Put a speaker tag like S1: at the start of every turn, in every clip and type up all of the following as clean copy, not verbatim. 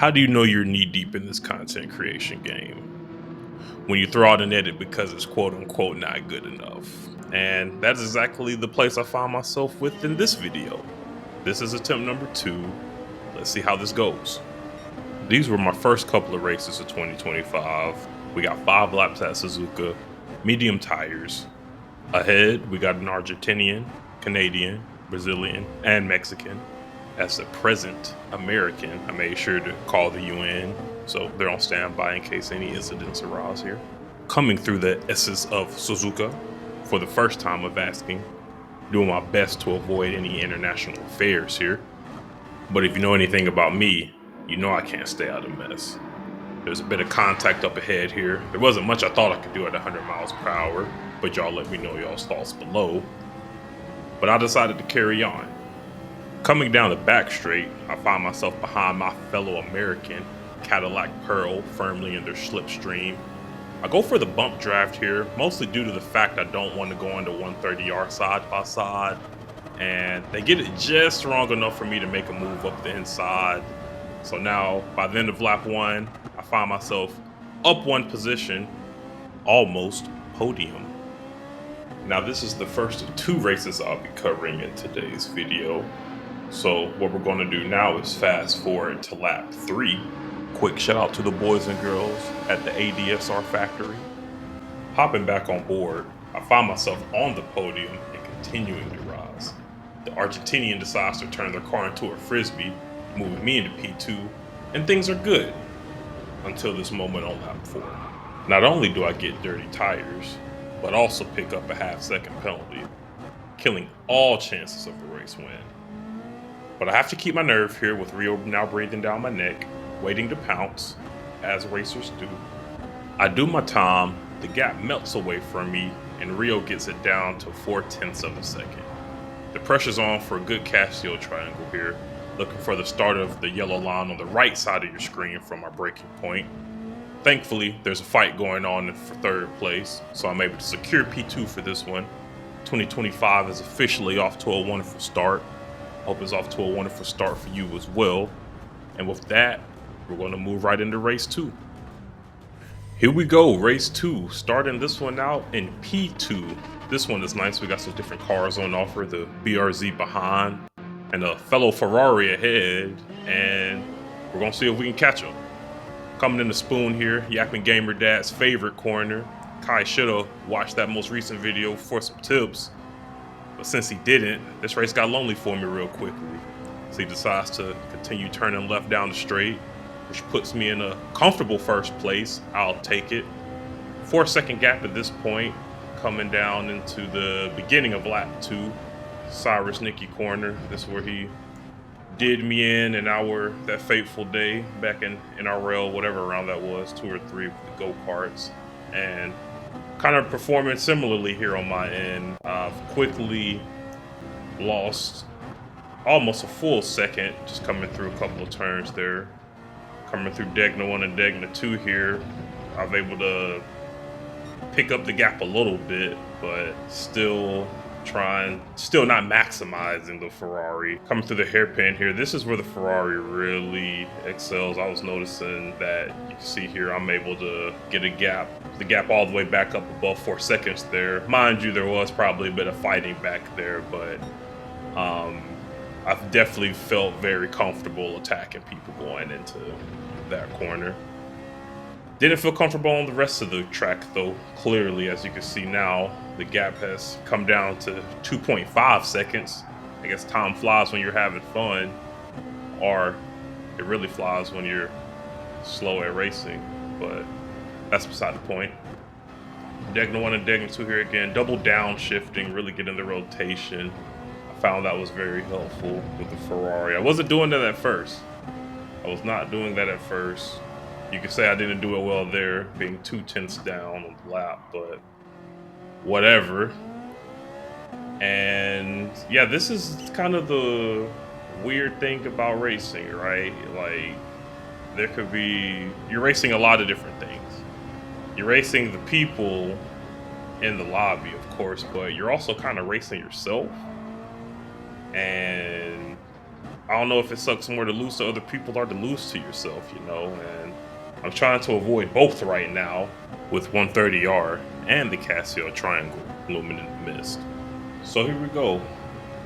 S1: How do you know you're knee deep in this content creation game? When you throw out an edit because it's quote unquote not good enough. And that's exactly the place I found myself with in this video. This is attempt number 2. Let's see how this goes. These were my first couple of races of 2025. We got 5 laps at Suzuka, medium tires. Ahead, we got an Argentinian, Canadian, Brazilian, and Mexican. As a present American, I made sure to call the UN, so they're on standby in case any incidents arise here. Coming through the S's of Suzuka for the first time of asking, doing my best to avoid any international affairs here. But if you know anything about me, you know I can't stay out of mess. There's a bit of contact up ahead here. There wasn't much I thought I could do at 100 miles per hour, but y'all let me know y'all's thoughts below. But I decided to carry on. Coming down the back straight, I find myself behind my fellow American, Cadillac Pearl, firmly in their slipstream. I go for the bump draft here, mostly due to the fact I don't want to go into 130R side by side, and they get it just wrong enough for me to make a move up the inside. So now, by the end of lap 1, I find myself up 1 position, almost podium. Now this is the first of 2 races I'll be covering in today's video. So what we're going to do now is fast forward to lap 3. Quick shout out to the boys and girls at the ADSR factory. Hopping back on board, I find myself on the podium and continuing to rise. The Argentinian decides to turn their car into a frisbee, moving me into P2, and things are good until this moment on lap 4. Not only do I get dirty tires, but also pick up a half-second penalty, killing all chances of a race win. But I have to keep my nerve here with Rio now breathing down my neck, waiting to pounce, as racers do. I do my time, the gap melts away from me, and Rio gets it down to 0.4 of a second. The pressure's on for a good Casio triangle here, looking for the start of the yellow line on the right side of your screen from our breaking point. Thankfully, there's a fight going on for 3rd place, so I'm able to secure P2 for this one. 2025 is officially off to a wonderful start. Hope it's off to a wonderful start for you as well. And with that, we're going to move right into race 2. Here we go, race 2. Starting this one out in P2. This one is nice. We got some different cars on offer. The BRZ behind and a fellow Ferrari ahead. And we're going to see if we can catch them. Coming in the spoon here, Yapping Gamer Dad's favorite corner. Kai should have watched that most recent video for some tips. But since he didn't, this race got lonely for me real quickly. So he decides to continue turning left down the straight, which puts me in a comfortable 1st place. I'll take it. 4-second gap at this point, coming down into the beginning of lap 2. Cyrus Nicky corner. This is where he did me in that fateful day back in NRL, whatever round that was, 2 or 3 with the go-karts. And kind of performing similarly here on my end. I've quickly lost almost a full second just coming through a couple of turns there. Coming through Degna 1 and Degna 2 here, I was able to pick up the gap a little bit, but still not maximizing the Ferrari. Coming through the hairpin here, this is where the Ferrari really excels. I was noticing that you can see here I'm able to get the gap all the way back up above 4 seconds there. Mind you, there was probably a bit of fighting back there, but I've definitely felt very comfortable attacking people going into that corner. Didn't feel comfortable on the rest of the track though. Clearly, as you can see now, the gap has come down to 2.5 seconds. I guess time flies when you're having fun, or it really flies when you're slow at racing, but that's beside the point. Degna 1 and Degna 2 here again, double downshifting, really getting the rotation. I found that was very helpful with the Ferrari. I wasn't doing that at first. I was not doing that at first. You could say I didn't do it well there, being 2/10 down on the lap, but whatever. And yeah, this is kind of the weird thing about racing, right? Like, you're racing a lot of different things. You're racing the people in the lobby, of course, but you're also kind of racing yourself. And I don't know if it sucks more to lose to other people or to lose to yourself, and I'm trying to avoid both right now with 130R and the Casio Triangle looming in the mist. So here we go.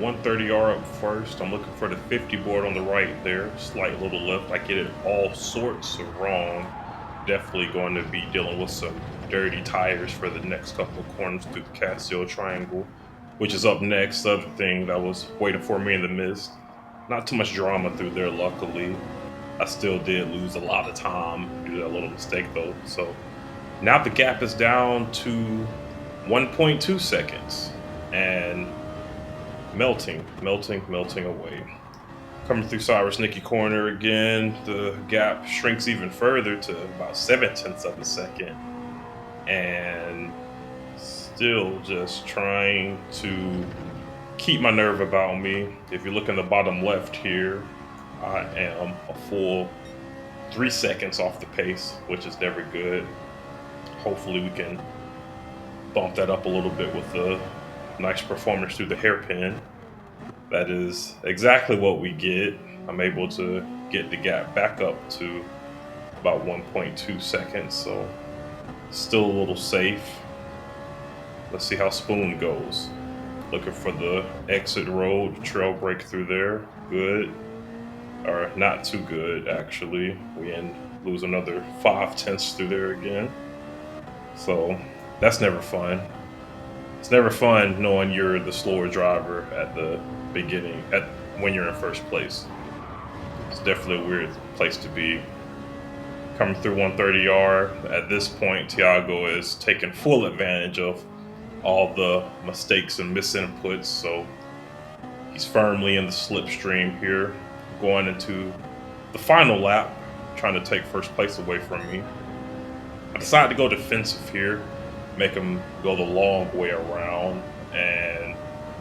S1: 130R up first. I'm looking for the 50 board on the right there. Slight little lift. I get it all sorts of wrong. Definitely going to be dealing with some dirty tires for the next couple of corners through the Casio Triangle, which is up next. The other thing that was waiting for me in the mist. Not too much drama through there, luckily. I still did lose a lot of time due to that little mistake, though. So now the gap is down to 1.2 seconds. And melting away. Coming through Cyrus Nicky corner again, the gap shrinks even further to about 7/10 of a second. And still just trying to keep my nerve about me. If you look in the bottom left here, I am a full 3 seconds off the pace, which is never good. Hopefully we can bump that up a little bit with the nice performance through the hairpin. That is exactly what we get. I'm able to get the gap back up to about 1.2 seconds, so still a little safe. Let's see how Spoon goes. Looking for the exit road, trail break through there. Good. Or not too good, actually. Lose another 5/10 through there again. So that's never fun. It's never fun knowing you're the slower driver at the beginning, at when you're in first place. It's definitely a weird place to be. Coming through 130R, at this point, Tiago is taking full advantage of all the mistakes and misinputs. So he's firmly in the slipstream here, going into the final lap, trying to take first place away from me. I decided to go defensive here, make him go the long way around, and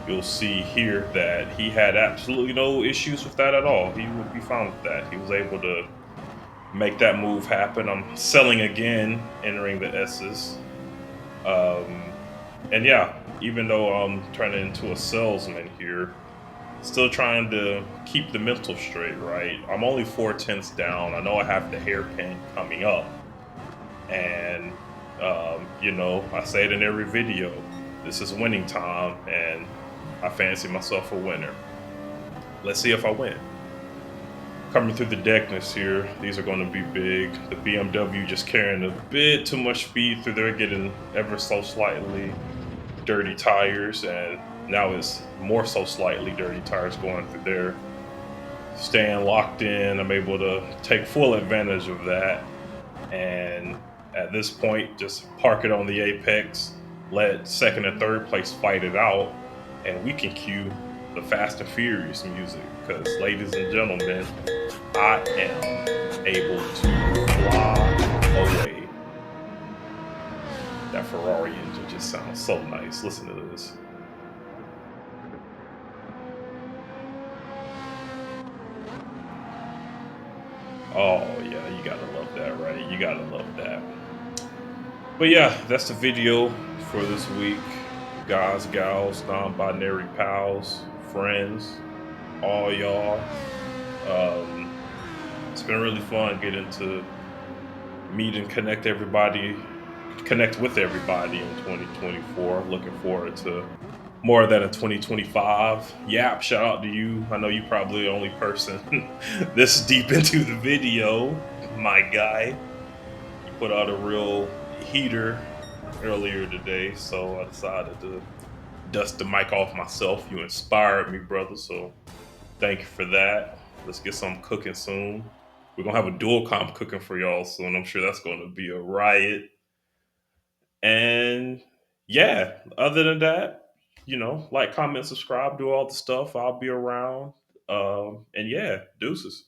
S1: you'll see here that he had absolutely no issues with that at all. He would be fine with that. He was able to make that move happen. I'm selling again, entering the S's. Um, and yeah, even though I'm turning into a salesman here, still trying to keep the mental straight, right? I'm only 4/10 down. I know I have the hairpin coming up. And, I say it in every video. This is winning time, and I fancy myself a winner. Let's see if I win. Coming through the deckness here, these are going to be big. The BMW just carrying a bit too much speed through there, getting ever so slightly dirty tires, and now it's more so slightly dirty tires going through there. Staying locked in, I'm able to take full advantage of that. And at this point, just park it on the apex, let second and third place fight it out, and we can cue the Fast and Furious music. Because, ladies and gentlemen, I am able to fly away. That Ferrari engine just sounds so nice. Listen to this. Oh, yeah, you gotta love that, right? You gotta love that. But yeah, that's the video for this week. Guys, gals, non-binary pals, friends, all y'all. Um, it's been really fun getting to meet and connect with everybody in 2024. Looking forward to more of that in 2025. Yap, shout out to you. I know you're probably the only person this deep into the video, my guy. You put out a real heater earlier today, so I decided to dust the mic off myself. You inspired me, brother, so thank you for that. Let's get some cooking soon. We're gonna have a dual comp cooking for y'all soon. I'm sure that's gonna be a riot. And yeah, other than that, like, comment, subscribe, do all the stuff. I'll be around. And yeah, deuces.